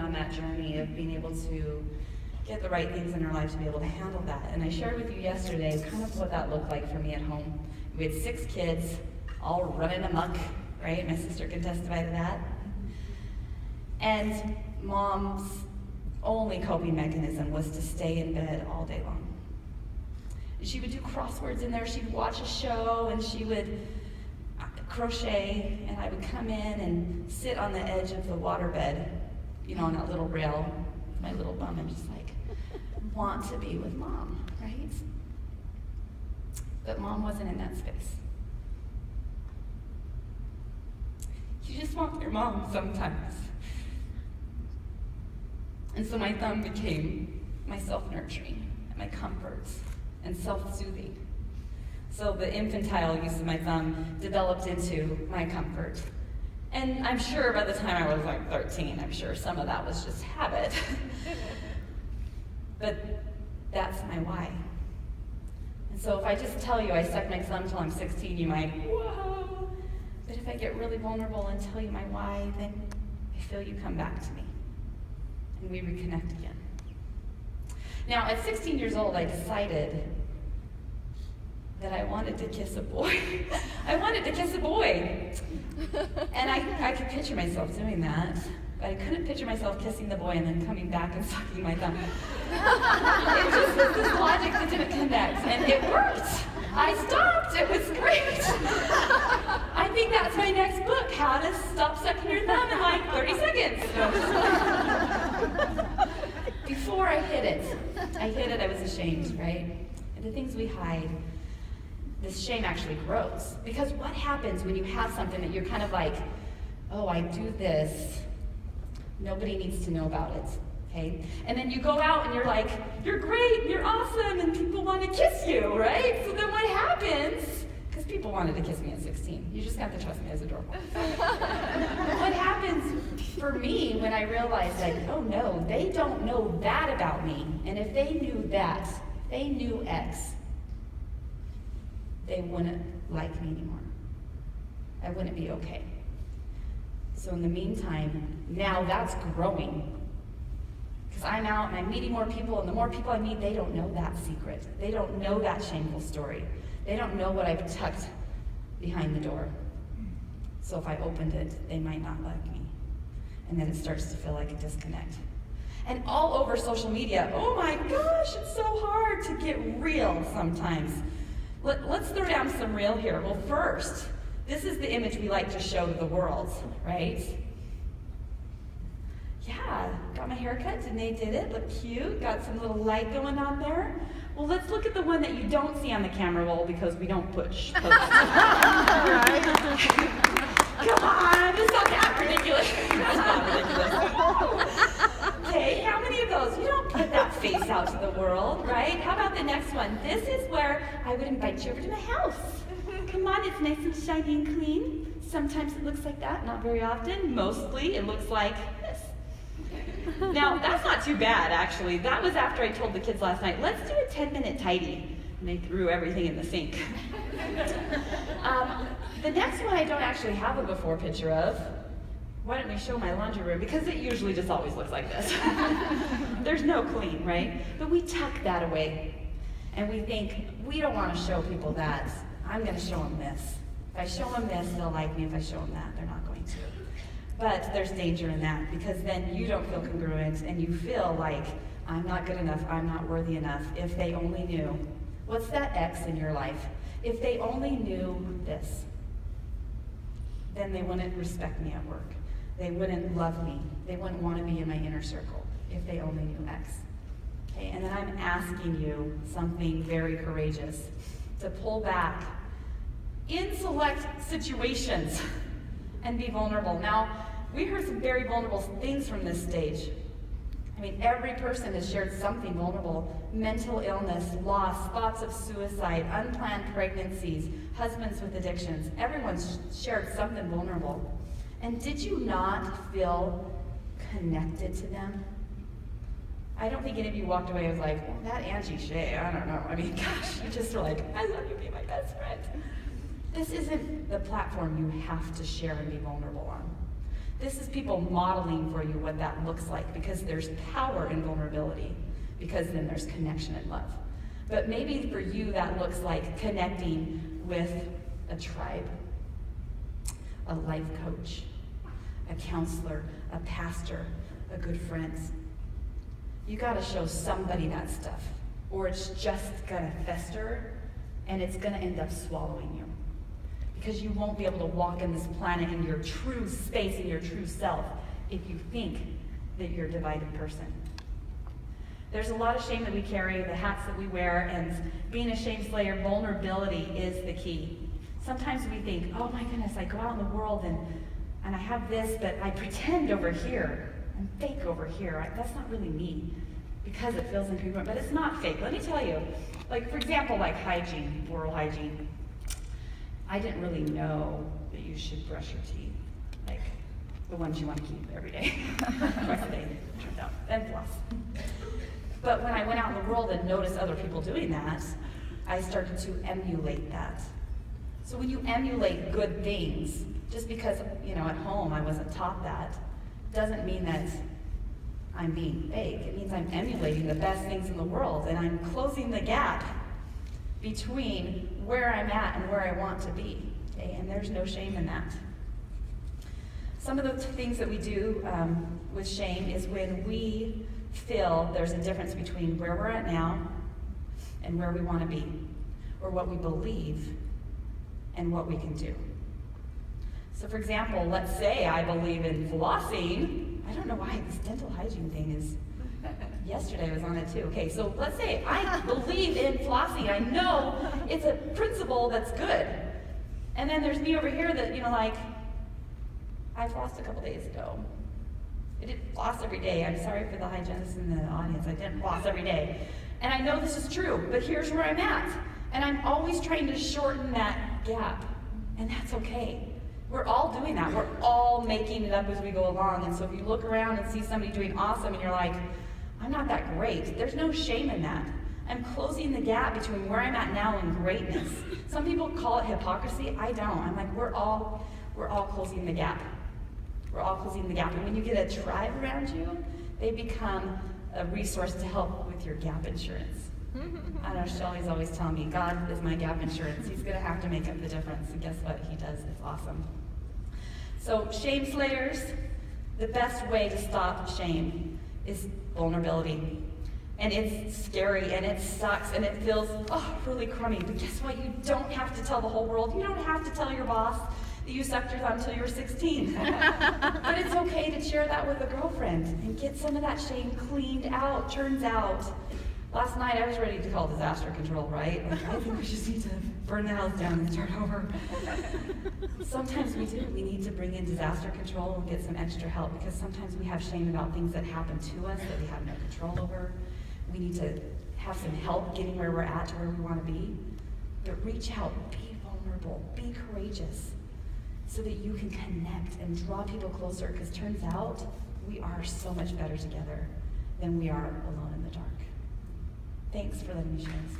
on that journey of being able to get the right things in our life to be able to handle that. And I shared with you yesterday kind of what that looked like for me at home. We had 6 kids, all running amok, right? My sister can testify to that. And Mom's only coping mechanism was to stay in bed all day long. And she would do crosswords in there, she'd watch a show, and she would crochet, and I would come in and sit on the edge of the waterbed, you know, on that little rail, with my little bum, and just like, want to be with Mom, right? But Mom wasn't in that space. You just want your mom sometimes. And so my thumb became my self-nurturing, my comforts, and self-soothing. So the infantile use of my thumb developed into my comfort. And I'm sure by the time I was like 13, I'm sure some of that was just habit. But that's my why. And so if I just tell you I suck my thumb till I'm 16, you might, whoa. But if I get really vulnerable and tell you my why, then I feel you come back to me. And we reconnect again. Now, at 16 years old, I decided that I wanted to kiss a boy. I wanted to kiss a boy. And I could picture myself doing that, but I couldn't picture myself kissing the boy and then coming back and sucking my thumb. It just was this logic that didn't connect, and it worked. I stopped. It was great. I think that's my next book, How to Stop Sucking Your Thumb in like 30 seconds. Before I hid it, I was ashamed, right? And the things we hide, this shame actually grows. Because what happens when you have something that you're kind of like, oh, I do this, nobody needs to know about it, okay? And then you go out and you're like, you're great, you're awesome, and people want to kiss you, right? So then what happens? Because people wanted to kiss me at 16. You just have to trust me, I was adorable. What happens for me when I realized, like, oh no, they don't know that about me. And if they knew that, if they knew X, they wouldn't like me anymore. I wouldn't be okay. So in the meantime, now that's growing. Because I'm out and I'm meeting more people, and the more people I meet, they don't know that secret. They don't know that shameful story. They don't know what I've tucked behind the door. So if I opened it, they might not like me. And then it starts to feel like a disconnect. And all over social media, oh my gosh, it's so hard to get real sometimes. Let's throw down some real here. Well, first, this is the image we like to show to the world, right? Yeah, got my hair cut and they did it. Look cute, got some little light going on there. Well, let's look at the one that you don't see on the camera roll because we don't push. Come on, it's not that ridiculous. It's not ridiculous. Okay, how many of those? You don't put that face out to the world, right? How about the next one? This is where I would invite you over to my house. Come on, it's nice and shiny and clean. Sometimes it looks like that, not very often. Mostly it looks like this. Now, that's not too bad, actually. That was after I told the kids last night, let's do a 10-minute tidy. And they threw everything in the sink. The next one I don't actually have a before picture of. Why don't we show my laundry room? Because it usually just always looks like this. There's no clean, right? But we tuck that away. And we think, we don't want to show people that. I'm going to show them this. If I show them this, they'll like me. If I show them that, they're not going to. But there's danger in that, because then you don't feel congruent and you feel like, I'm not good enough, I'm not worthy enough. If they only knew. What's that X in your life? If they only knew this, then they wouldn't respect me at work. They wouldn't love me. They wouldn't want to be in my inner circle if they only knew X. Okay, and then I'm asking you something very courageous, to pull back in select situations and be vulnerable. Now, we heard some very vulnerable things from this stage. I mean, every person has shared something vulnerable. Mental illness, loss, thoughts of suicide, unplanned pregnancies, husbands with addictions. Everyone's shared something vulnerable. And did you not feel connected to them? I don't think any of you walked away and was like, well, that Angie Shea, I don't know. I mean, gosh, you just were like, I love you, be my best friend. This isn't the platform you have to share and be vulnerable on. This is people modeling for you what that looks like, because there's power in vulnerability, because then there's connection and love. But maybe for you that looks like connecting with a tribe, a life coach, a counselor, a pastor, a good friend. You got to show somebody that stuff, or it's just going to fester and it's going to end up swallowing you. Because you won't be able to walk in this planet in your true space and your true self if you think that you're a divided person. There's a lot of shame that we carry, the hats that we wear, and being a shame slayer, vulnerability is the key. Sometimes we think, oh my goodness, I go out in the world and I have this, but I pretend over here. I'm fake over here. That's not really me, because it feels incongruent, but it's not fake. Let me tell you, like for example, like hygiene, oral hygiene. I didn't really know that you should brush your teeth, like the ones you want to keep every day, twice a day, it turns out, and floss. But when I went out in the world and noticed other people doing that, I started to emulate that. So when you emulate good things, just because, at home I wasn't taught that, doesn't mean that I'm being fake. It means I'm emulating the best things in the world, and I'm closing the gap between where I'm at and where I want to be. Okay? And there's no shame in that. Some of the things that we do with shame is when we feel there's a difference between where we're at now and where we want to be, or what we believe and what we can do. So for example, let's say I believe in flossing. I don't know why this dental hygiene thing is, yesterday I was on it too. Okay, so let's say I believe in flossing. I know it's a principle that's good. And then there's me over here that, I flossed a couple days ago. I didn't floss every day. I'm sorry for the hygienists in the audience. I didn't floss every day. And I know this is true, but here's where I'm at. And I'm always trying to shorten that gap. And that's okay. We're all doing that. We're all making it up as we go along. And so if you look around and see somebody doing awesome and you're like, I'm not that great, there's no shame in that. I'm closing the gap between where I'm at now and greatness. Some people call it hypocrisy. I don't. I'm like, we're all closing the gap. We're all closing the gap. And when you get a tribe around you, they become a resource to help with your gap insurance. I know Shelly's always telling me, God is my gap insurance. He's going to have to make up the difference. And guess what? He does. It's awesome. So shame slayers, the best way to stop shame is vulnerability. And it's scary, and it sucks, and it feels, really crummy. But guess what? You don't have to tell the whole world. You don't have to tell your boss that you sucked your thumb until you were 16. But it's okay to share that with a girlfriend and get some of that shame cleaned out. Turns out, last night I was ready to call disaster control, right? Like, I think we just need to burn the house down and start over. Sometimes we do. We need to bring in disaster control and get some extra help, because sometimes we have shame about things that happen to us that we have no control over. We need to have some help getting where we're at to where we want to be. But reach out, be vulnerable, be courageous, so that you can connect and draw people closer, because turns out we are so much better together than we are alone in the dark. Thanks for letting me share this.